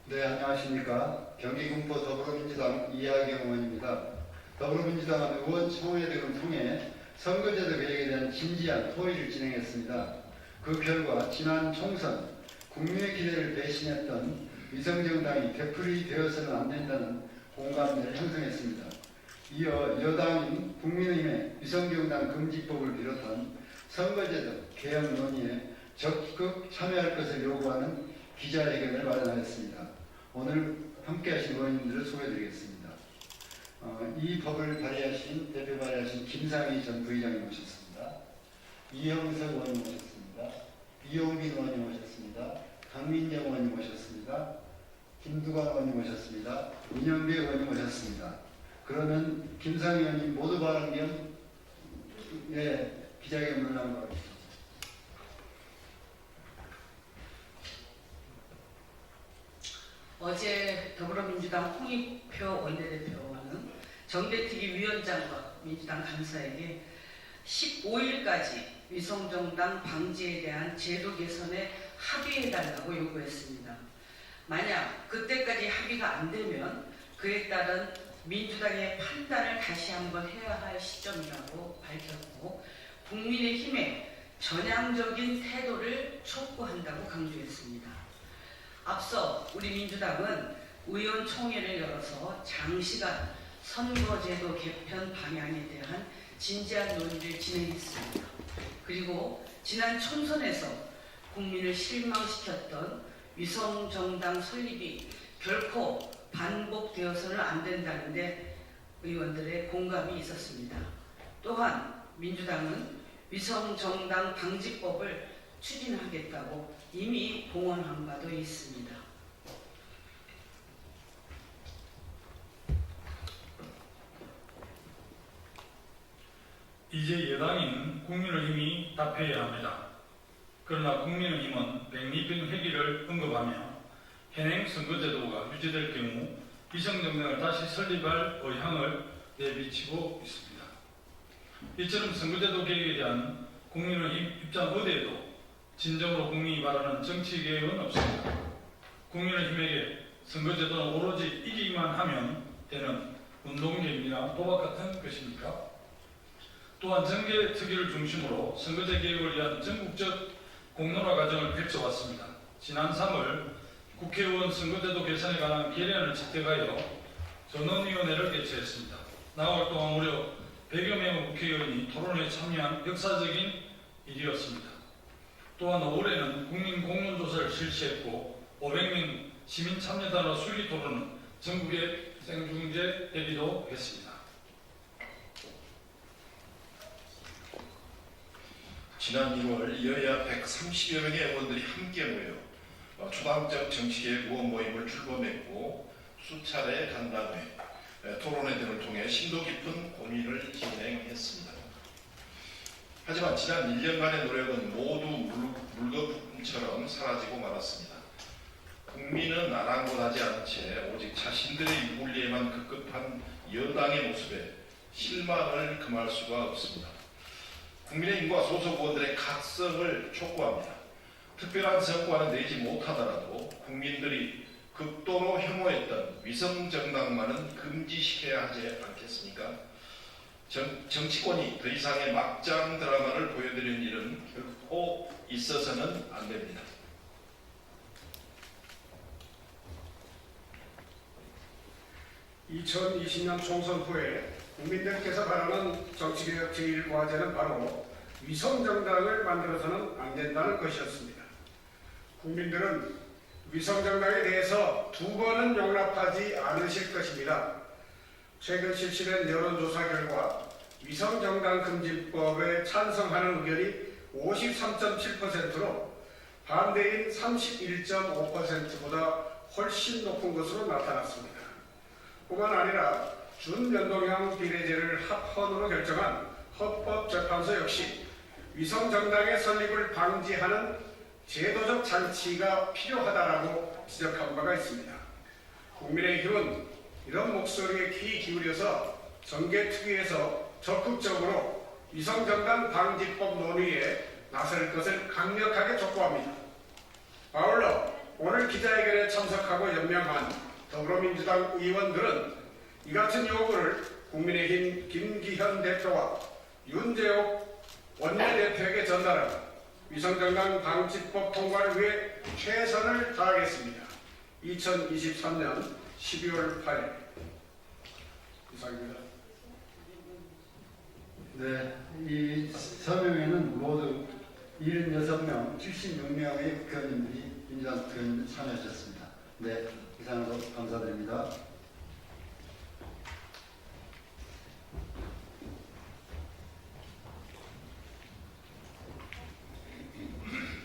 네, 안녕하십니까. 경기군포 더불어민주당 이하경 의원입니다. 더불어민주당은 의원총회 등을 통해 선거제도 개혁에 대한 진지한 토의를 진행했습니다. 그 결과 지난 총선 국민의 기대를 배신했던 위성정당이 되풀이되어서는 안 된다는 공감대를 형성했습니다. 이어 여당인 국민의힘의 위성정당 금지법을 비롯한 선거제도 개혁 논의에 적극 참여할 것을 요구하는 기자회견을 마련하였습니다. 오늘 함께하신 의원님들을 소개해드리겠습니다. 이 법을 대표 발의하신 김상희 전 부의장님 오셨습니다. 이형석 의원님 오셨습니다. 이용빈 의원님 오셨습니다. 강민정 의원님 오셨습니다. 김두관 의원님 오셨습니다. 문영배 의원님 오셨습니다. 그러면 김상희 의원님 모두 발언 겸 기자회견을 하겠습니다. 어제 더불어민주당 홍익표 원내대표와는 정대특위 위원장과 민주당 간사에게 15일까지 위성정당 방지에 대한 제도 개선에 합의해달라고 요구했습니다. 만약 그때까지 합의가 안 되면 그에 따른 민주당의 판단을 다시 한번 해야 할 시점이라고 밝혔고 국민의힘의 전향적인 태도를 촉구한다고 강조했습니다. 앞서 우리 민주당은 의원총회를 열어서 장시간 선거제도 개편 방향에 대한 진지한 논의를 진행했습니다. 그리고 지난 총선에서 국민을 실망시켰던 위성정당 설립이 결코 반복되어서는 안 된다는데 의원들의 공감이 있었습니다. 또한 민주당은 위성정당 방지법을 추진하겠다고 이미 공언한 바도 있습니다. 이제 여당인 국민의힘이 답해야 합니다. 그러나 국민의힘은 백리병 회기를 언급하며 현행 선거제도가 유지될 경우 위성정당을 다시 설립할 의향을 내비치고 있습니다. 이처럼 선거제도 개혁에 대한 국민의힘 입장 어디에도 진정으로 국민이 바라는 정치 개혁은 없습니다. 국민의힘에게 선거제도는 오로지 이기기만 하면 되는 운동개입이나 도박 같은 것입니까? 또한 정계특위를 중심으로 선거제 개혁을 위한 전국적 공론화 과정을 펼쳐왔습니다. 지난 3월 국회의원 선거제도 개선에 관한 결의안을 채택하여 전원위원회를 개최했습니다. 나흘 동안 무려 100여 명의 국회의원이 토론회에 참여한 역사적인 일이었습니다. 또한 5월에는 국민 공론조사를 실시했고 500명 시민참여단으로 수기토론은 전국에 생중계되기도 했습니다. 지난 2월 여야 130여 명의 의원들이 함께 모여 초당적 정치개혁 의원 모임을 출범했고 수차례 간담회, 토론회 등을 통해 심도 깊은 고민을 진행했습니다. 하지만 지난 1년간의 노력은 모두 물거품처럼 사라지고 말았습니다. 국민은 아랑곳하지 않은 채 오직 자신들의 유불리에만 급급한 여당의 모습에 실망을 금할 수가 없습니다. 국민의힘과 소속 의원들의 각성을 촉구합니다. 특별한 성과는 내지 못하더라도 국민들이 극도로 혐오했던 위성정당만은 금지시켜야 하지 않겠습니까? 정치권이 더 이상의 막장 드라마를 보여드리는 일은 결코 있어서는 안 됩니다. (2020년) 총선 후에 국민들께서 바라는 정치개혁 제1과제는 바로 위성정당을 만들어서는 안 된다는 것이었습니다. 국민들은 위성정당에 대해서 두 번은 용납하지 않으실 것입니다. 최근 실시된 여론조사 결과 위성정당 금지법에 찬성하는 의견이 53.7%로 반대인 31.5%보다 훨씬 높은 것으로 나타났습니다. 뿐만 아니라 준연동형 비례제를 합헌으로 결정한 헌법재판소 역시 위성정당의 설립을 방지하는 제도적 장치가 필요하다라고 지적한 바가 있습니다. 국민의힘은 이런 목소리에 귀 기울여서 정계특위에서 적극적으로 위성정당 방지법 논의에 나설 것을 강력하게 촉구합니다. 아울러 오늘 기자회견에 참석하고 연명한 더불어민주당 의원들은 이 같은 요구를 국민의힘 김기현 대표와 윤재옥 원내대표에게 전달하고 위성정당 방지법 통과를 위해 최선을 다하겠습니다. 2023년 12월 8일 이상입니다. 네, 이 서명에는 모두 76명, 76명의 국회의원님들이 민주당 국회의원님들이 참여하셨습니다. 네, 이상으로 감사드립니다.